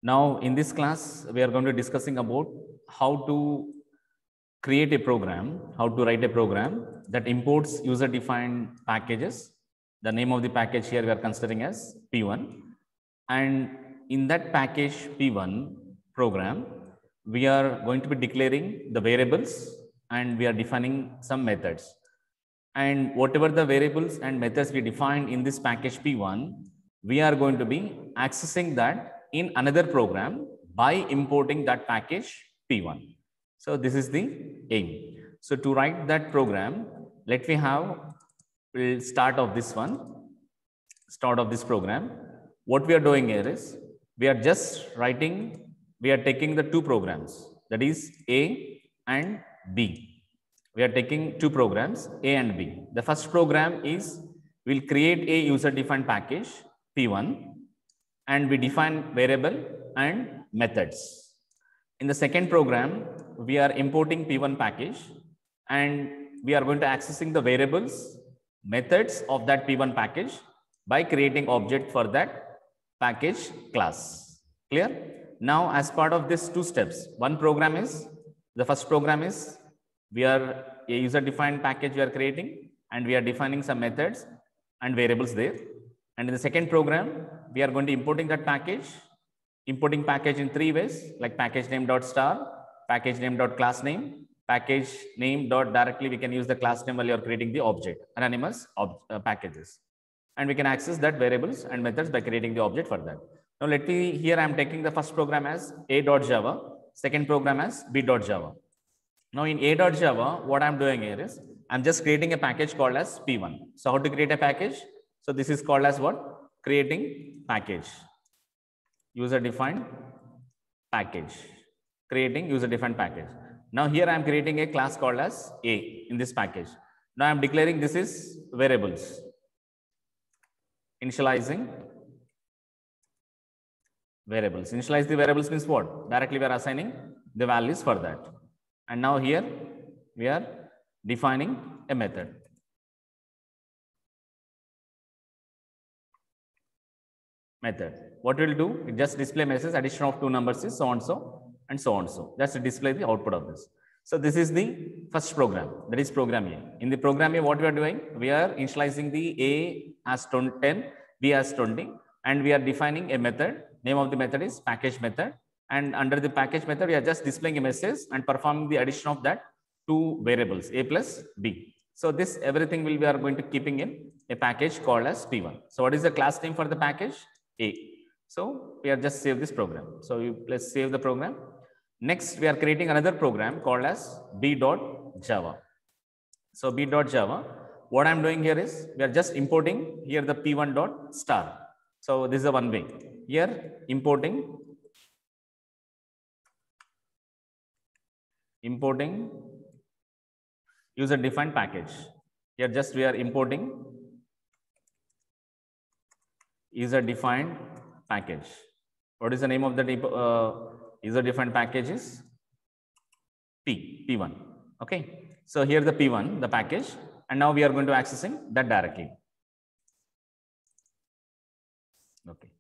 Now, in this class, we are going to discussing about how to create a program, how to write a program that imports user-defined packages. The name of the package here we are considering as P1. And in that package P1 program, we are going to be declaring the variables and we are defining some methods. And whatever the variables and methods we define in this package P1, we are going to be accessing that in another program by importing that package P1. So this is the aim. So to write that program, let me have, we'll start of this one, start of this program. What we are doing here is, we are just writing, we are taking the two programs, that is A and B. We are taking two programs, A and B. The first program is, we'll create a user-defined package, P1, and we define variable and methods. In the second program, we are importing P1 package, and we are going to accessing the variables, methods of that P1 package by creating object for that package class. Clear? Now, as part of this two steps, one program is, the first program is, we are a user-defined package we are creating, and we are defining some methods and variables there. And in the second program, we are going to importing that package, importing package in three ways, like package name dot star, package name dot class name, package name dot directly we can use the class name while you are creating the object, anonymous packages. And we can access that variables and methods by creating the object for that. Now let me, here I am taking the first program as a.java, second program as b.java. Now in a.java, what I'm doing here is, I'm just creating a package called as P1. So how to create a package? So this is called as what? Creating package. User-defined package. Creating user-defined package. Now here I'm creating a class called as A in this package. Now I'm declaring this is variables. Initializing variables. Initialize the variables means what? Directly we are assigning the values for that. And now here we are defining a method. Method. What we'll do, it just display message, addition of two numbers is so and so and so and so. Just to display the output of this. So this is the first program, that is program A. In the program A, what we are doing, we are initializing the A as 10, B as 20, and we are defining a method. Name of the method is package method. And under the package method, we are just displaying a message and performing the addition of that two variables, A plus B. So this everything we are going to keeping in a package called as P1. So what is the class name for the package? A. So we are just save this program. So let's save the program. Next, we are creating another program called as b.java. So b.java, what I'm doing here is, we are just importing here the p1.star. So this is the one way. Here importing user-defined package. Here just we are importing user-defined package. What is the name of the user-defined package is P1. Okay. So here the P1, the package, and now we are going to accessing that directly. Okay.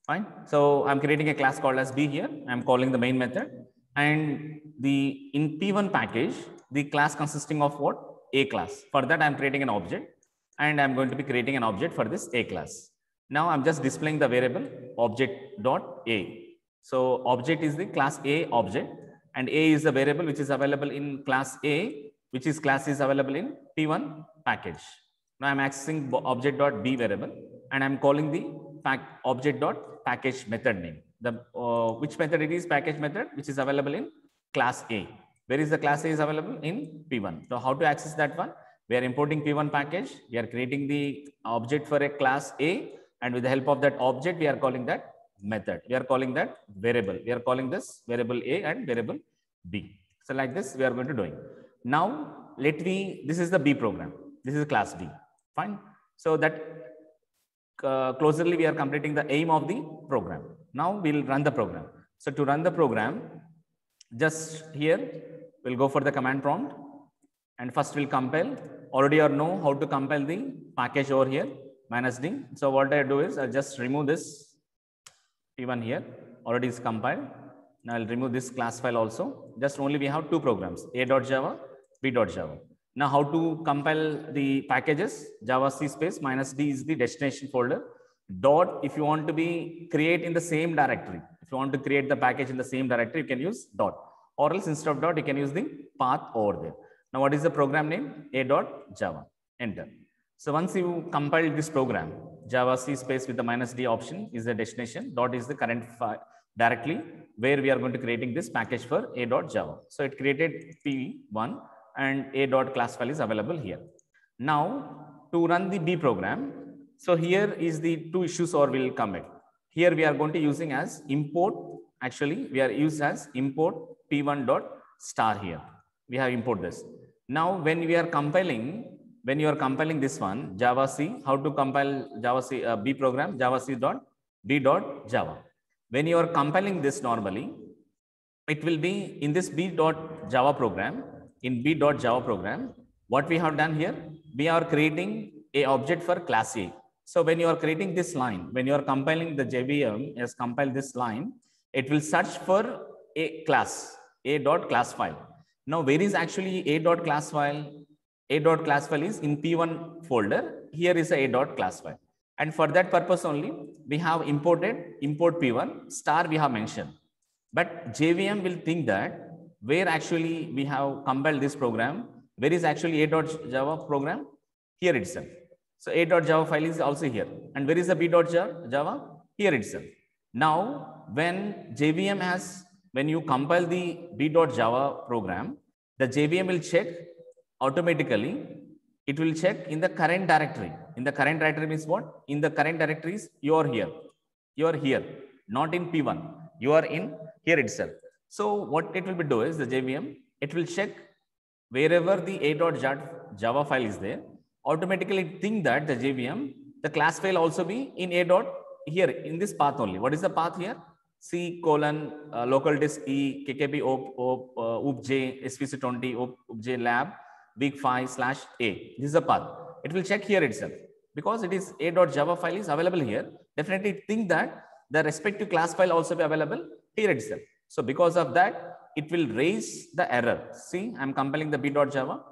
Fine. So I'm creating a class called as B here. I'm calling the main method. And in P1 package, the class consisting of what? A class. For that, I'm creating an object, and I'm going to be creating an object for this A class. Now I'm just displaying the variable object.a. So object is the class A object, and A is the variable which is available in class A, which is class is available in P1 package. Now I'm accessing object.b variable, and I'm calling the object.package method name. The which method it is? Package method, which is available in class A. Where is the class A is available? In P1. So how to access that one? We are importing P1 package. We are creating the object for a class A, and with the help of that object, we are calling that method. We are calling that variable. We are calling this variable A and variable B. So like this, we are going to doing. Now this is the B program. This is class B. Fine. So that closely we are completing the aim of the program. Now we'll run the program. So to run the program, just here we'll go for the command prompt, and first we'll compile. Already you know how to compile the package over here, -d. So what I do is I'll just remove this P1 here, already is compiled. Now I'll remove this class file also. Just only we have two programs, a.java, b.java. Now how to compile the packages? Java C space -d is the destination folder. Dot, if you want to be create in the same directory, if you want to create the package in the same directory, you can use dot, or else instead of dot, you can use the path over there. Now what is the program name? A.java. Enter. So once you compile this program, Java C space with the -d option is the destination, dot is the current file directly where we are going to creating this package for a.java. So it created P1 and a.class file is available here. Now to run the B program, so here is the two issues or will commit. Here we are going to using as import. Actually, we are used as import P1 dot star here. We have import this. Now when we are compiling, when you are compiling this one, Java C, how to compile Java C B program, Java C dot B dot Java. When you are compiling this normally, it will be in this B dot Java program, in B dot Java program, what we have done here, we are creating a object for class A. So when you are creating this line, when you are compiling the JVM has compiled this line, it will search for a class, a.class file. Now where is actually a.class file? A.class file is in P1 folder. Here is a.class file. And for that purpose only, we have imported import P1 star we have mentioned. But JVM will think that where actually we have compiled this program, where is actually a.java program? Here itself. So a.java file is also here. And where is the b.java? Here itself. Now, when JVM has, when you compile the b.java program, the JVM will check automatically. It will check in the current directory. In the current directory means what? In the current directories, you are here. You are here, not in P1. You are in here itself. So what it will be do is the JVM, it will check wherever the a.java file is there. Automatically think that the JVM, the class file also be in a dot here in this path only. What is the path here? C : local disk E kkb oopj svc20 oopj lab big5/a. This is the path. It will check here itself because it is a.java file is available here. Definitely think that the respective class file also be available here itself. So because of that, it will raise the error. See, I'm compiling the b.java.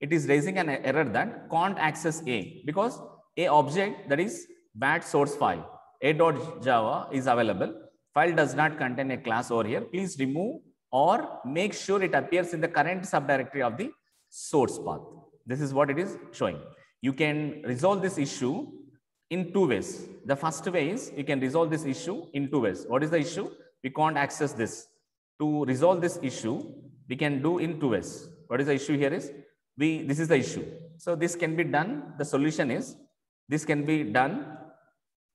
It is raising an error that can't access A because a object that is bad source file a.java is available. File does not contain a class over here. Please remove or make sure it appears in the current subdirectory of the source path. This is what it is showing. You can resolve this issue in two ways. The first way is you can resolve this issue in two ways. What is the issue? We can't access this. To resolve this issue, we can do in two ways. What is the issue here is, this is the issue. So this can be done. The solution is, this can be done.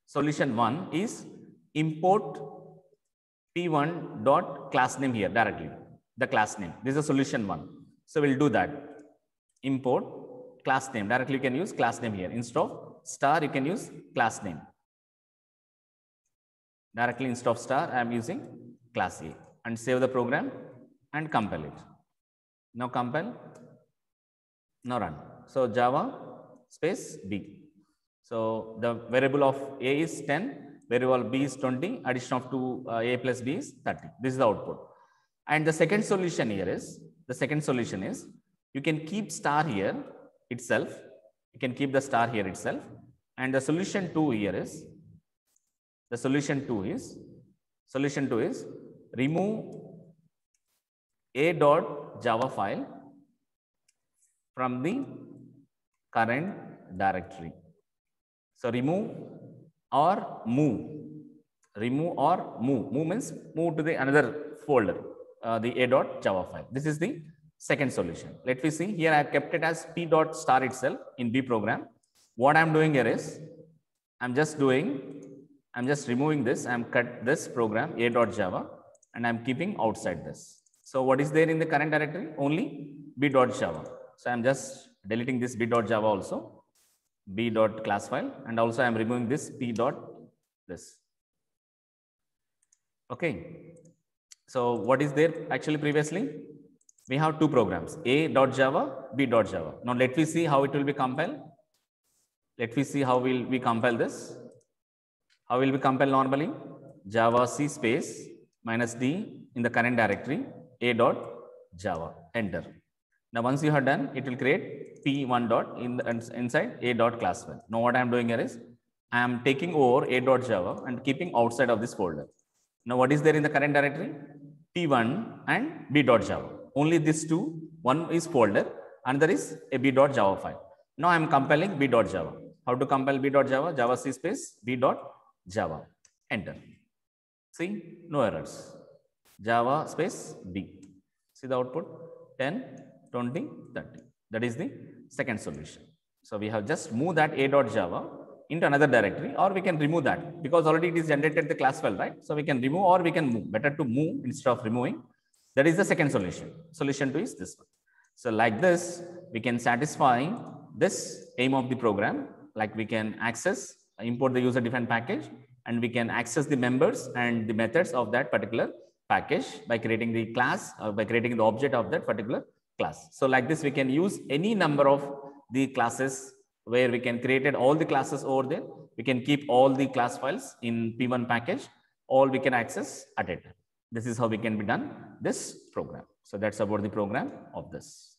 Solution one is import P1 dot class name here directly. The class name. This is the solution one. So we'll do that. Import class name. Directly you can use class name here. Instead of star, you can use class name. Directly instead of star, I am using class A. And save the program and compile it. Now compile. Now run. So Java space B. So the variable of A is 10, variable B is 20, addition of 2 A plus B is 30. This is the output. And the second solution here is, you can keep star here itself. You can keep the star here itself. And the solution 2 here is, solution 2 is remove a.java file from the current directory. So remove or move. Remove or move. Move means move to the another folder, the a.java file. This is the second solution. Let me see. Here I have kept it as p.star itself in B program. What I'm doing here is, I'm just removing this. I'm cut this program a.java and I'm keeping outside this. So what is there in the current directory? Only b.java. So I'm just deleting this b.java also, b.class file, and also I'm removing this p.this. Okay. So what is there actually previously? We have two programs, a.java, b.java. Now let me see how it will be compiled. Let me see how will we compile this. How will we compile normally? java c space minus d in the current directory a dot java. Enter. Now, once you have done, it will create p1 dot inside a dot class file. Now, what I am doing here is I am taking over a dot java and keeping outside of this folder. Now, what is there in the current directory? p1 and b dot java. Only these two. One is folder, another is a b dot java file. Now, I am compiling b dot java. How to compile b dot java? Java c space b dot java. Enter. See, no errors. Java space b. See the output? 10, 20, 30. That is the second solution. So we have just moved that a.java into another directory, or we can remove that because already it is generated the class file, right? So we can remove or we can move. Better to move instead of removing. That is the second solution. Solution 2 is this one. So like this, we can satisfy this aim of the program. Like we can access, import the user-defined package, and we can access the members and the methods of that particular package by creating the class, by creating the object of that particular class. So like this, we can use any number of the classes where we can create all the classes over there. We can keep all the class files in P1 package, all we can access at a time. This is how we can be done this program. So that's about the program of this.